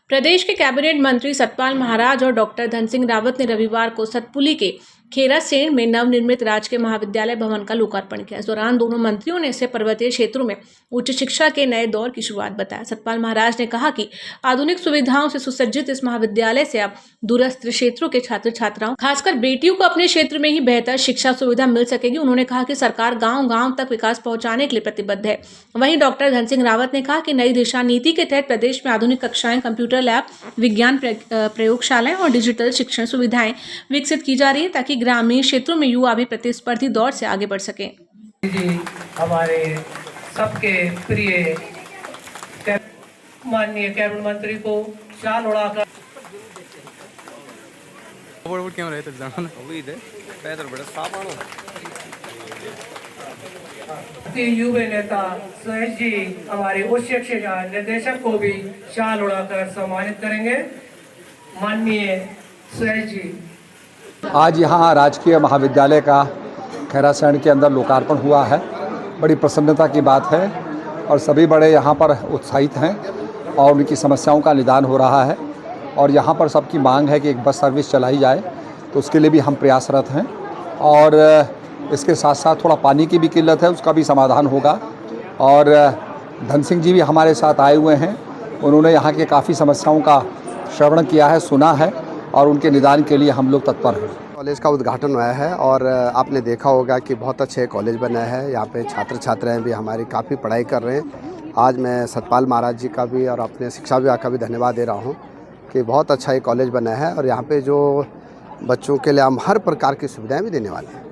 प्रदेश के कैबिनेट मंत्री सतपाल महाराज और डॉक्टर धन सिंह रावत ने रविवार को सतपुली के खेरासेण में नवनिर्मित राजकीय महाविद्यालय भवन का लोकार्पण किया। इस दौरान दोनों मंत्रियों ने इसे पर्वतीय क्षेत्रों में उच्च शिक्षा के नए दौर की शुरुआत बताया। सतपाल महाराज ने कहा कि आधुनिक सुविधाओं से सुसज्जित इस महाविद्यालय से अब दूरस्थ क्षेत्रों के छात्र छात्राओं, खासकर बेटियों को अपने क्षेत्र में ही बेहतर शिक्षा सुविधा मिल सकेगी। उन्होंने कहा कि सरकार गाँव-गाँव तक विकास पहुंचाने के लिए प्रतिबद्ध है। वहीं डॉक्टर धन सिंह रावत ने कहा कि नई दिशा नीति के तहत प्रदेश में आधुनिक कक्षाएं, कंप्यूटर लैब, विज्ञान प्रयोगशालाएं और डिजिटल शिक्षण सुविधाएं विकसित की जा रही है ताकि ग्रामीण क्षेत्रों में युवा भी प्रतिस्पर्धी दौर से आगे बढ़ सके। हमारे सबके प्रिय माननीय कैबिनेट मंत्री को शाल उड़ाकर क्यों रहे युवा नेता सुरेश जी हमारे उच्च शिक्षा निर्देशक को भी शाल उड़ाकर सम्मानित करेंगे। माननीय सुरेश जी, आज यहाँ राजकीय महाविद्यालय का खैरासैण के अंदर लोकार्पण हुआ है। बड़ी प्रसन्नता की बात है और सभी बड़े यहाँ पर उत्साहित हैं और उनकी समस्याओं का निदान हो रहा है। और यहाँ पर सबकी मांग है कि एक बस सर्विस चलाई जाए, तो उसके लिए भी हम प्रयासरत हैं। और इसके साथ साथ थोड़ा पानी की भी किल्लत है, उसका भी समाधान होगा। और धन सिंह जी भी हमारे साथ आए हुए हैं, उन्होंने यहाँ के काफ़ी समस्याओं का श्रवण किया है, सुना है और उनके निदान के लिए हम लोग तत्पर हैं। कॉलेज का उद्घाटन हुआ है और आपने देखा होगा कि बहुत अच्छे कॉलेज बने हैं। यहाँ पे छात्र छात्राएं भी हमारी काफ़ी पढ़ाई कर रहे हैं। आज मैं सतपाल महाराज जी का भी और अपने शिक्षा विभाग का भी धन्यवाद दे रहा हूँ कि बहुत अच्छा ये कॉलेज बना है और यहाँ पे जो बच्चों के लिए हम हर प्रकार की सुविधाएँ भी देने वाले हैं।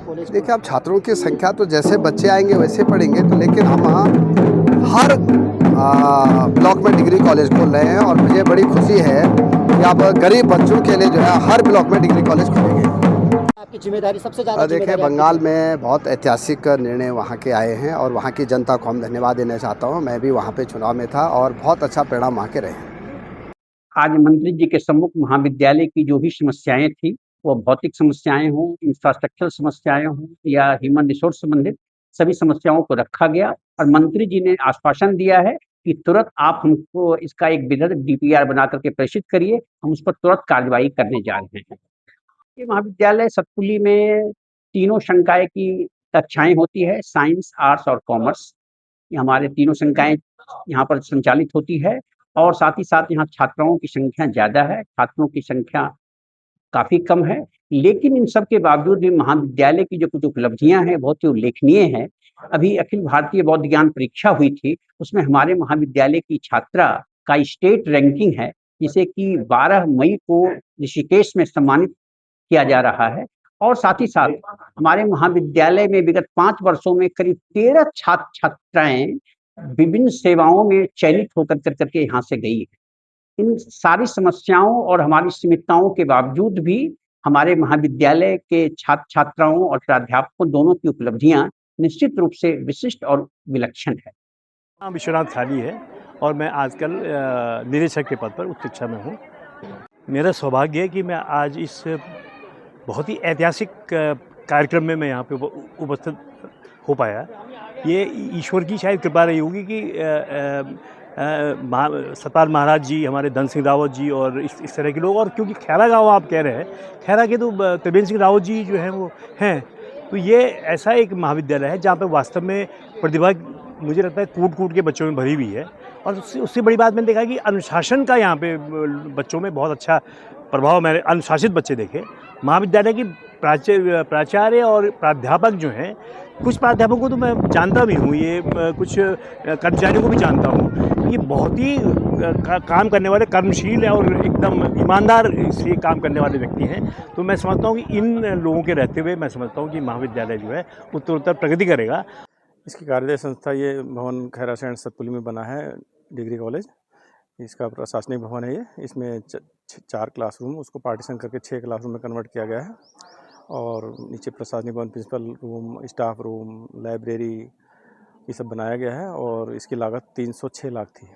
देखिए, अब छात्रों की संख्या तो जैसे बच्चे आएंगे वैसे पढ़ेंगे, तो लेकिन हम वहाँ हर ब्लॉक में डिग्री कॉलेज खोल रहे हैं और मुझे बड़ी खुशी है कि अब गरीब बच्चों के लिए जो है हर ब्लॉक में डिग्री कॉलेज खोलेंगे। आपकी जिम्मेदारी सबसे ज़्यादा देखिए, बंगाल में बहुत ऐतिहासिक निर्णय वहाँ के आए हैं और वहाँ की जनता को हम धन्यवाद देना चाहता हूँ। मैं भी वहाँ पे चुनाव में था और बहुत अच्छा परिणाम वहाँ के रहे हैं। आज मंत्री जी के सम्मुख महाविद्यालय की जो भी समस्याएं थी, वो भौतिक समस्याएं हों, इंफ्रास्ट्रक्चर समस्याएं हों या ह्यूमन रिसोर्स संबंधित सभी समस्याओं को रखा गया और मंत्री जी ने आश्वासन दिया है कि तुरंत आप हमको इसका एक विधि डीपीआर बना करके प्रेषित करिए, हम उस पर तुरंत कार्रवाई करने जा रहे हैं। ये महाविद्यालय सतपुली में तीनों संकाय की कक्षाएं होती है, साइंस, आर्ट्स और कॉमर्स। ये हमारे तीनों संकायें यहाँ पर संचालित होती है और साथ ही साथ यहाँ छात्राओं की संख्या ज़्यादा है, छात्रों की संख्या काफ़ी कम है। लेकिन इन सब के बावजूद भी महाविद्यालय की जो कुछ उपलब्धियां हैं बहुत ही उल्लेखनीय हैं। अभी अखिल भारतीय बौद्ध ज्ञान परीक्षा हुई थी, उसमें हमारे महाविद्यालय की छात्रा का स्टेट रैंकिंग है, जिसे कि 12 मई को ऋषिकेश में सम्मानित किया जा रहा है। और साथ ही साथ हमारे महाविद्यालय में विगत 5 वर्षों में करीब 13 छात्र छात्राएं विभिन्न सेवाओं में चयनित होकर करके यहाँ से गई है। इन सारी समस्याओं और हमारी सीमितताओं के बावजूद भी हमारे महाविद्यालय के छात्र छात्राओं और प्राध्यापकों दोनों की उपलब्धियां निश्चित रूप से विशिष्ट और विलक्षण है। नाम विश्वनाथ खाली है और मैं आजकल निदेशक के पद पर उच्च शिक्षा में हूँ। मेरा सौभाग्य है कि मैं आज इस बहुत ही ऐतिहासिक कार्यक्रम में मैं यहाँ पे उपस्थित हो पाया। ये ईश्वर की शायद कृपा रही होगी कि सतपाल महाराज जी, हमारे धन सिंह रावत जी और इस तरह के लोग, और क्योंकि खैरा गाँव आप कह रहे हैं, खैरा के तो त्रिवेंद्र सिंह रावत जी जो हैं वो हैं, तो ये ऐसा एक महाविद्यालय है जहाँ पे वास्तव में प्रतिभा मुझे लगता है कूट के बच्चों में भरी हुई है। और उससे बड़ी बात मैंने देखा कि अनुशासन का यहाँ पे बच्चों में बहुत अच्छा प्रभाव मैंने अनुशासित बच्चे देखे। महाविद्यालय की प्राचार्य और प्राध्यापक जो हैं, कुछ प्राध्यापकों को तो मैं जानता भी हूँ, ये कुछ कर्मचारियों को भी जानता हूँ, ये बहुत ही काम करने वाले, कर्मशील है और एकदम ईमानदार से काम करने वाले व्यक्ति हैं। तो मैं समझता हूँ कि इन लोगों के रहते हुए मैं समझता हूँ कि महाविद्यालय जो है उत्तरोत्तर प्रगति करेगा। इसकी कार्यालय संस्था ये भवन खैरासैण सतपुली में बना है, डिग्री कॉलेज। इसका प्रशासनिक भवन है ये। इसमें 4 क्लासरूम, उसको पार्टीशन करके 6 क्लासरूम में कन्वर्ट किया गया है और नीचे प्रशासनिक भवन, principal room, staff room, library, ये सब बनाया गया है और इसकी लागत 306 लाख थी।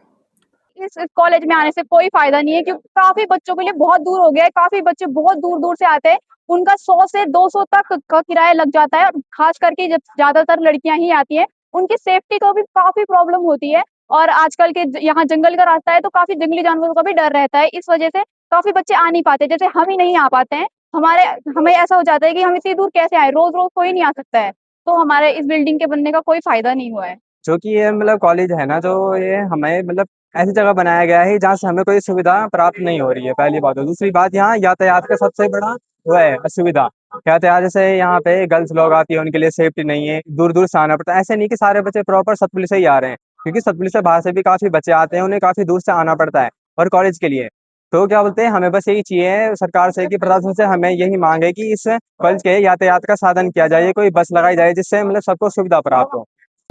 इस कॉलेज में आने से कोई फायदा नहीं है क्योंकि काफी बच्चों के लिए बहुत दूर हो गया है, काफी बच्चे बहुत दूर से आते हैं, उनका 100 से 200 तक का किराया लग जाता है। खास करके जब ज्यादातर लड़कियां ही आती हैं, उनकी सेफ्टी को भी काफी प्रॉब्लम होती है और आजकल के यहाँ जंगल का रास्ता है तो काफी जंगली जानवरों का भी डर रहता है। इस वजह से काफी बच्चे आ नहीं पाते, जैसे हम ही नहीं आ पाते हैं। हमें ऐसा हो जाता है कि हम इतनी दूर कैसे आए, रोज रोज कोई नहीं आ सकता है। तो हमारे इस बिल्डिंग के बनने का कोई फायदा नहीं हुआ है। जो कि ये मतलब कॉलेज है ना, जो ये हमें मतलब ऐसी जगह बनाया गया है जहाँ से हमें कोई सुविधा प्राप्त नहीं हो रही है, पहली बात। और दूसरी बात, यहाँ यातायात का सबसे बड़ा वो है असुविधा। यातायात जैसे यहाँ पे गर्ल्स लोग आती है, उनके लिए सेफ्टी नहीं है, दूर दूर से आना पड़ता है। ऐसे नहीं कि सारे बच्चे प्रॉपर सतपुली से ही आ रहे हैं, क्योंकि सतपुली से बाहर से भी काफी बच्चे आते हैं, उन्हें काफी दूर से आना पड़ता है और कॉलेज के लिए। तो क्या बोलते हैं, हमें बस यही चाहिए सरकार से कि प्रशासन से हमें यही मांग है कि इस कॉलेज के यातायात का साधन किया जाए, कोई बस लगाई जाए जिससे मतलब सबको सुविधा प्राप्त हो।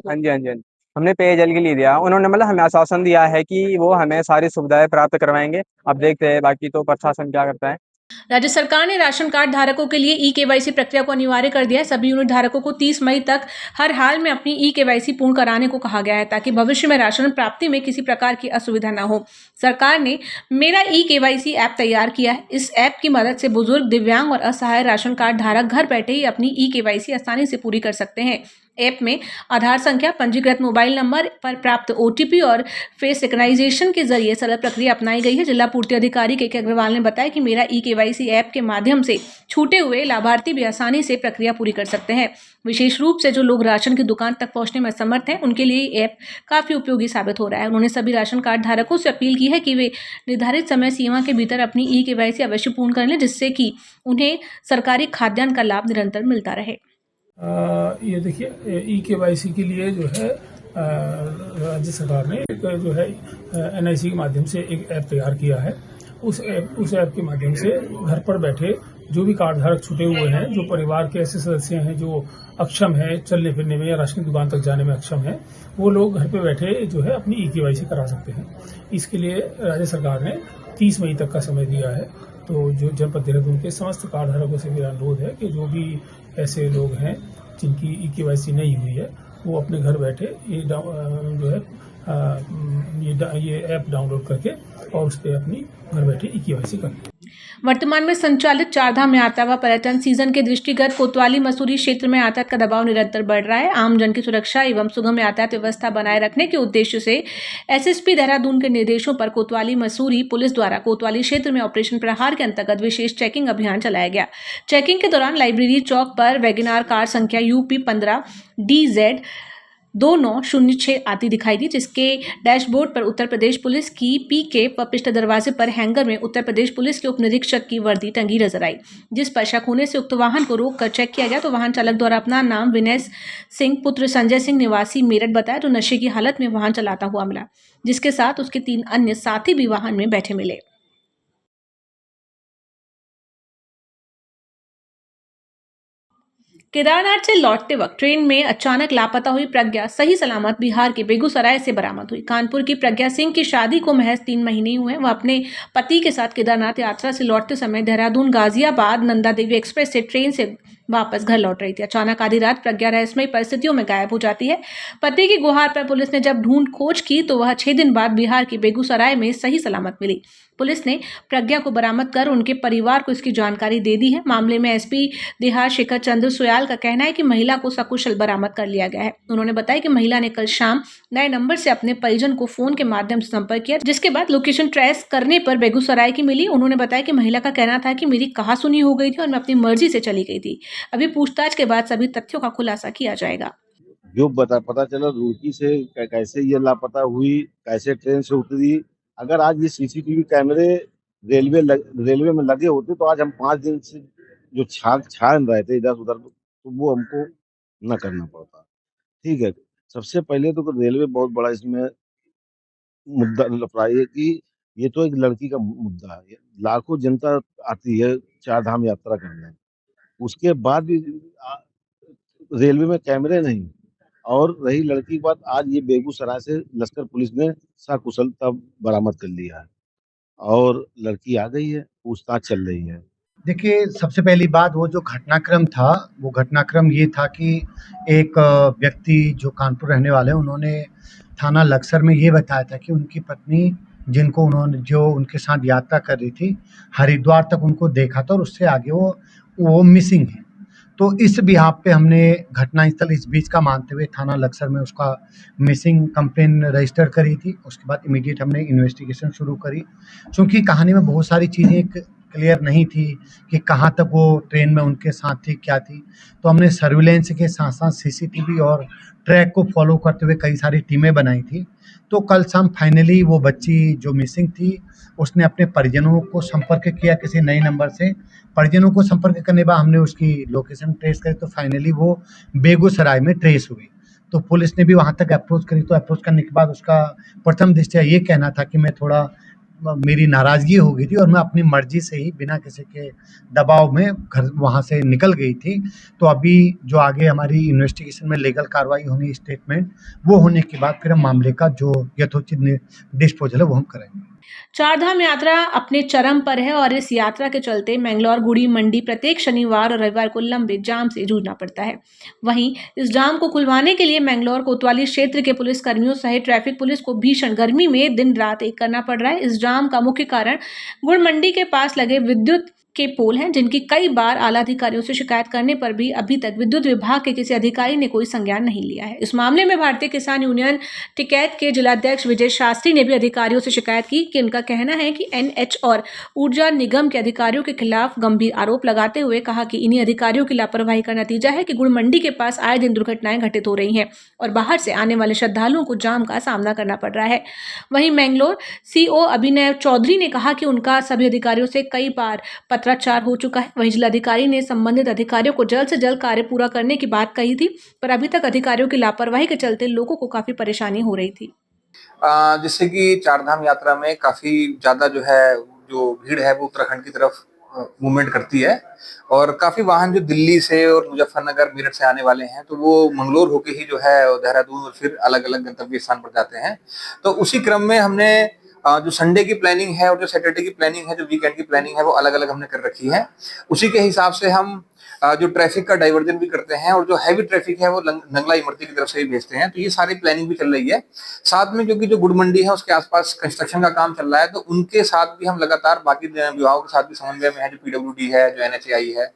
हाँ जी, हाँ जी, हाँ जी। हमने पेयजल के लिए दिया, उन्होंने मतलब हमें आश्वासन दिया है कि वो हमें सारी सुविधाएं प्राप्त करवाएंगे। अब देखते हैं बाकी तो प्रशासन क्या करता है। राज्य सरकार ने राशन कार्ड धारकों के लिए ई-केवाईसी प्रक्रिया को अनिवार्य कर दिया है। सभी यूनिट धारकों को 30 मई तक हर हाल में अपनी ई-केवाईसी पूर्ण कराने को कहा गया है, ताकि भविष्य में राशन प्राप्ति में किसी प्रकार की असुविधा न हो। सरकार ने मेरा ई-केवाईसी ऐप तैयार किया है। इस ऐप की मदद से बुजुर्ग, दिव्यांग और असहाय राशन कार्ड धारक घर बैठे ही अपनी ई-केवाईसी आसानी से पूरी कर सकते हैं। ऐप में आधार संख्या, पंजीकृत मोबाइल नंबर पर प्राप्त ओटीपी और फेस रिकग्नाइजेशन के जरिए सरल प्रक्रिया अपनाई गई है। जिला पूर्ति अधिकारी के अग्रवाल ने बताया कि मेरा ई-केवाईसी ऐप के माध्यम से छूटे हुए लाभार्थी भी आसानी से प्रक्रिया पूरी कर सकते हैं। विशेष रूप से जो लोग राशन की दुकान तक पहुंचने में असमर्थ हैं, उनके लिए ये ऐप काफी उपयोगी साबित हो रहा है। उन्होंने सभी राशन कार्ड धारकों से अपील की है कि वे निर्धारित समय सीमा के भीतर अपनी ई-केवाईसी अवश्य पूर्ण कर लें, जिससे कि उन्हें सरकारी खाद्यान्न का लाभ निरंतर मिलता रहे। ये देखिए, ई-केवाईसी के लिए जो है राज्य सरकार ने एक जो है एनआईसी के माध्यम से एक ऐप तैयार किया है। उस ऐप के माध्यम से घर पर बैठे जो भी कार्ड धारक छूटे हुए हैं, जो परिवार के ऐसे सदस्य हैं जो अक्षम है चलने फिरने में या राशन की दुकान तक जाने में अक्षम है, वो लोग घर पे बैठे जो है अपनी ई-केवाईसी करा सकते हैं। इसके लिए राज्य सरकार ने 30 मई तक का समय दिया है। तो जो जनपद देहरादून के समस्त कार्ड धारकों से मेरा अनुरोध है कि जो भी ऐसे लोग हैं जिनकी ई-केवाईसी नहीं हुई है, वो अपने घर बैठे ये जो है ये ऐप डाउनलोड करके और उस पर अपनी घर बैठे ई-केवाईसी करें। वर्तमान में संचालित चारधाम यात्रा व पर्यटन सीजन के दृष्टिगत कोतवाली मसूरी क्षेत्र में यातायात का दबाव निरंतर बढ़ रहा है। आम जन की सुरक्षा एवं सुगम यातायात व्यवस्था बनाए रखने के उद्देश्य से एसएसपी देहरादून के निर्देशों पर कोतवाली मसूरी पुलिस द्वारा कोतवाली क्षेत्र में ऑपरेशन प्रहार के अंतर्गत विशेष चेकिंग अभियान चलाया गया। चेकिंग के दौरान लाइब्रेरी चौक पर वैगनार कार संख्या UP 15 DZ 2906 आती दिखाई दी, जिसके डैशबोर्ड पर उत्तर प्रदेश पुलिस की PK व पृष्ठ दरवाजे पर हैंगर में उत्तर प्रदेश पुलिस के उप निरीक्षक की वर्दी टंगी नजर आई। जिस पर शक होने से उक्त वाहन को रोक कर चेक किया गया तो वाहन चालक द्वारा अपना नाम विनय सिंह पुत्र संजय सिंह निवासी मेरठ बताया, जो नशे की हालत में वाहन चलाता हुआ मिला, जिसके साथ उसके 3 अन्य साथी भी वाहन में बैठे मिले। केदारनाथ से लौटते वक्त ट्रेन में अचानक लापता हुई प्रज्ञा सही सलामत बिहार के बेगूसराय से बरामद हुई। कानपुर की प्रज्ञा सिंह की शादी को महज 3 महीने हुए। वह अपने पति के साथ केदारनाथ यात्रा से लौटते समय देहरादून गाजियाबाद नंदा देवी एक्सप्रेस से ट्रेन से वापस घर लौट रही थी। अचानक आधी रात प्रज्ञा रहस्यमयी परिस्थितियों में गायब हो जाती है। पति की गुहार पर पुलिस ने जब ढूंढ खोज की तो वह 6 दिन बाद बिहार के बेगूसराय में सही सलामत मिली। पुलिस ने प्रज्ञा को बरामद कर उनके परिवार को इसकी जानकारी दे दी है। मामले में SP देहात शेखर चंद्र सोयाल का कहना है कि महिला को सकुशल बरामद कर लिया गया है। उन्होंने बताया कि महिला ने कल शाम नए नंबर से अपने परिजन को फोन के माध्यम से संपर्क किया, जिसके बाद लोकेशन ट्रेस करने पर बेगूसराय की मिली। उन्होंने बताया कि महिला का कहना था कि मेरी कहासुनी हो गई थी और मैं अपनी मर्जी से चली गई थी। अभी पूछताछ के बाद सभी तथ्यों का खुलासा किया जाएगा। जो पता चला रुड़की से कैसे ये लापता हुई, कैसे ट्रेन से उतरी। अगर आज ये CCTV कैमरे रेलवे में लगे होते तो आज हम 5 दिन से जो छान रहे थे इधर उधर, तो वो हमको न करना पड़ता। ठीक है, सबसे पहले तो रेलवे बहुत बड़ा इसमें मुद्दा लपड़ाई है कि ये तो एक लड़की का मुद्दा है। लाखों जनता आती है 4 धाम यात्रा करने, उसके बाद भी रेलवे में कैमरे नहीं। और रही लड़की की बात, आज ये बेगूसराय से लश्कर पुलिस ने सकुशलता बरामद कर लिया है और लड़की आ गई है, पूछताछ चल रही है। देखिए, सबसे पहली बात वो जो घटनाक्रम था, वो घटनाक्रम ये था कि एक व्यक्ति जो कानपुर रहने वाले हैं, उन्होंने थाना लक्सर में ये बताया था कि उनकी पत्नी जो उनके साथ यात्रा कर रही थी, हरिद्वार तक उनको देखा था और उससे आगे वो मिसिंग है। तो इस बिहाफ पे हमने घटनास्थल इस बीच का मानते हुए थाना लक्सर में उसका मिसिंग कंप्लेन रजिस्टर करी थी। उसके बाद इमीडिएट हमने इन्वेस्टिगेशन शुरू करी। चूँकि कहानी में बहुत सारी चीज़ें क्लियर नहीं थी कि कहाँ तक वो ट्रेन में उनके साथ थी, क्या थी, तो हमने सर्विलेंस के साथ साथ सीसीटीवी और ट्रैक को फॉलो करते हुए कई सारी टीमें बनाई थी। तो कल शाम फाइनली वो बच्ची जो मिसिंग थी उसने अपने परिजनों को संपर्क किया किसी नए नंबर से। परिजनों को संपर्क करने के बाद हमने उसकी लोकेशन ट्रेस करी, तो फाइनली वो बेगूसराय में ट्रेस हुई। तो पुलिस ने भी वहाँ तक अप्रोच करी, तो अप्रोच करने के बाद उसका प्रथम दृष्टया ये कहना था कि मैं थोड़ा मेरी नाराज़गी हो गई थी और मैं अपनी मर्जी से ही बिना किसी के दबाव में घर वहाँ से निकल गई थी। तो अभी जो आगे हमारी इन्वेस्टिगेशन में लीगल कार्रवाई होनी, स्टेटमेंट वो होने के बाद फिर हम मामले का जो यथोचित डिस्पोजल है वो हम करेंगे। चारधाम यात्रा अपने चरम पर है और इस यात्रा के चलते मैंगलोर गुड़ी मंडी प्रत्येक शनिवार और रविवार को लंबे जाम से जूझना पड़ता है। वहीं इस जाम को खुलवाने के लिए मैंगलोर कोतवाली क्षेत्र के पुलिस कर्मियों सहित ट्रैफिक पुलिस को भीषण गर्मी में दिन रात एक करना पड़ रहा है। इस जाम का मुख्य कारण गुड़ मंडी के पास लगे विद्युत के पोल हैं, जिनकी कई बार आला अधिकारियों से शिकायत करने पर भी अभी तक विद्युत विभाग के किसी अधिकारी ने कोई संज्ञान नहीं लिया है। इस मामले में भारतीय किसान यूनियन टिकैत के जिलाध्यक्ष विजय शास्त्री ने भी अधिकारियों से शिकायत की कि उनका कहना है कि एनएच और ऊर्जा निगम के अधिकारियों के खिलाफ गंभीर आरोप लगाते हुए कहा कि इन्हीं अधिकारियों की लापरवाही का नतीजा है कि गुड़ मंडी के पास आए दिन दुर्घटनाएं घटित हो रही हैं और बाहर से आने वाले श्रद्धालुओं को जाम का सामना करना पड़ रहा है। वहीं मैंगलोर सीओ अभिनव चौधरी ने कहा कि उनका सभी अधिकारियों से कई बार पत्राचार हो चुका है। वहीं जिलाधिकारी ने संबंधित अधिकारियों को जल्द से जल्द कार्य पूरा करने की बात कही थी, पर अभी तक अधिकारियों की लापरवाही के चलते लोगों को काफी परेशानी हो रही थी। जिससे कि चारधाम यात्रा में काफी ज्यादा जो भीड़ है वो उत्तराखंड की तरफ मूवमेंट करती है और काफी वाहन जो दिल्ली से और मुजफ्फरनगर मेरठ से आने वाले हैं तो वो मंगलोर होके ही देहरादून और फिर अलग अलग गंतव्य स्थान पर जाते हैं। तो उसी क्रम में हमने जो संडे की प्लानिंग है और जो सैटरडे की प्लानिंग है, जो वीकेंड की प्लानिंग है वो अलग अलग हमने कर रखी है। उसी के हिसाब से हम जो ट्रैफिक का डाइवर्जन भी करते हैं और जो हैवी ट्रैफिक है वो नंगला इमरती की तरफ से भी भेजते हैं। तो ये सारी प्लानिंग भी चल रही है। साथ में क्योंकि जो गुड़ मंडी है उसके आसपास कंस्ट्रक्शन का काम चल रहा है तो उनके साथ भी हम लगातार बाकी विभागों के साथ भी समन्वय में है। जो पीडब्ल्यूडी है, जो एनएचएआई है,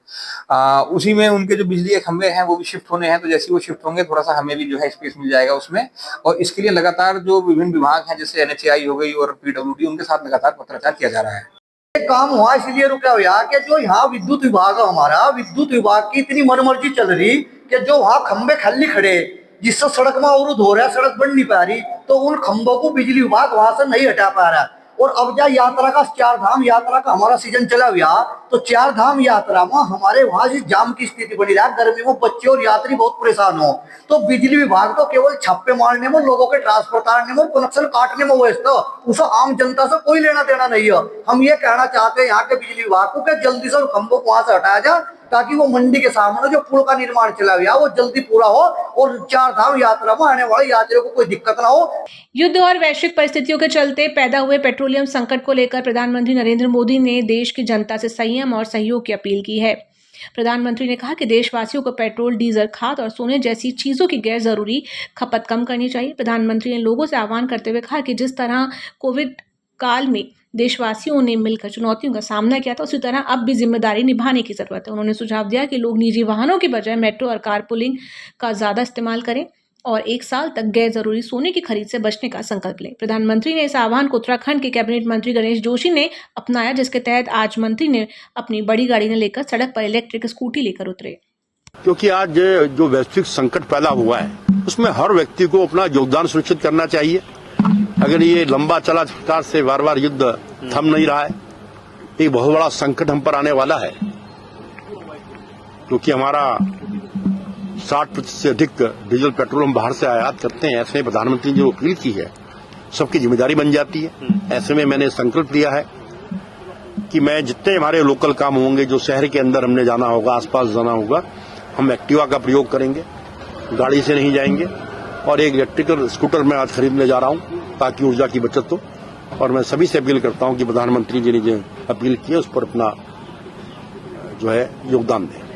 उसी में उनके जो बिजली के खंभे हैं वो भी शिफ्ट होने हैं। तो जैसे वो शिफ्ट होंगे थोड़ा सा हमें भी स्पेस मिल जाएगा उसमें। और इसके लिए लगातार जो विभिन्न विभाग हैं जैसे एनएचएआई हो गई और पीडब्ल्यूडी, उनके साथ लगातार पत्राचार किया जा रहा है। काम हुआ इसलिए रुका हुआ कि जो यहाँ विद्युत विभाग है हमारा, विद्युत विभाग की इतनी मनमर्जी चल रही कि जो वहाँ खंबे खाली खड़े जिससे सड़क में अवरुद्ध हो रहा है, सड़क बन नहीं पा रही, तो उन खंभों को बिजली विभाग वहां से नहीं हटा पा रहा है। और अब जब यात्रा का चारधाम यात्रा का हमारा सीजन चला हुआ तो चारधाम यात्रा में हमारे वहां से जाम की स्थिति बनी रहा। गर्मी में बच्चे और यात्री बहुत परेशान हो तो बिजली विभाग तो केवल छापे मारने में, लोगों के ट्रांसफर तारने में, कनेक्शन काटने में व्यस्त हो, उसे आम जनता से कोई लेना देना नहीं है। हम ये कहना चाहते हैं यहाँ के बिजली विभाग को कि जल्दी से खंभों को वहां से हटाया जाए ताकि वो मंडी के सामने जो पुल का निर्माण चला हुआ वो जल्दी पूरा हो और चारधाम यात्रा में आने वाले यात्रियों को कोई दिक्कत ना हो। युद्ध और वैश्विक परिस्थितियों के चलते पैदा हुए पेट्रोलियम संकट को लेकर प्रधानमंत्री नरेंद्र मोदी ने देश की जनता से संयम और सहयोग की अपील की है। प्रधानमंत्री ने कहा कि देशवासियों को पेट्रोल, डीजल, खाद और सोने जैसी चीजों की गैर जरूरी खपत कम करनी चाहिए। प्रधानमंत्री ने लोगों से आह्वान करते हुए कहा कि जिस तरह कोविड काल में देशवासियों ने मिलकर चुनौतियों का सामना किया था उसी तरह अब भी जिम्मेदारी निभाने की जरूरत है। उन्होंने सुझाव दिया कि लोग निजी वाहनों की बजाय मेट्रो और कारपूलिंग का ज्यादा इस्तेमाल करें और 1 साल तक गैर जरूरी सोने की खरीद से बचने का संकल्प लें। प्रधानमंत्री ने इस आह्वान को उत्तराखंड के कैबिनेट मंत्री गणेश जोशी ने अपनाया, जिसके तहत आज मंत्री ने अपनी बड़ी गाड़ी न लेकर सड़क पर इलेक्ट्रिक स्कूटी लेकर उतरे। क्योंकि आज जो वैश्विक संकट पैदा हुआ है उसमें हर व्यक्ति को अपना योगदान सुनिश्चित करना चाहिए। अगर ये लंबा चला प्रकार से बार बार युद्ध थम नहीं रहा है, एक बहुत बड़ा संकट हम पर आने वाला है। क्योंकि हमारा 60% से अधिक डीजल पेट्रोल हम बाहर से आयात करते हैं। ऐसे में प्रधानमंत्री ने जो अपील की है सबकी जिम्मेदारी बन जाती है। ऐसे में मैंने संकल्प लिया है कि मैं जितने हमारे लोकल काम होंगे, जो शहर के अंदर हमने जाना होगा, आसपास जाना होगा, हम एक्टिवा का प्रयोग करेंगे, गाड़ी से नहीं जाएंगे। और एक इलेक्ट्रिकल स्कूटर मैं आज खरीदने जा रहा हूं ताकि ऊर्जा की बचत हो। और मैं सभी से अपील करता हूं कि प्रधानमंत्री जी ने जो अपील की है उस पर अपना योगदान दें।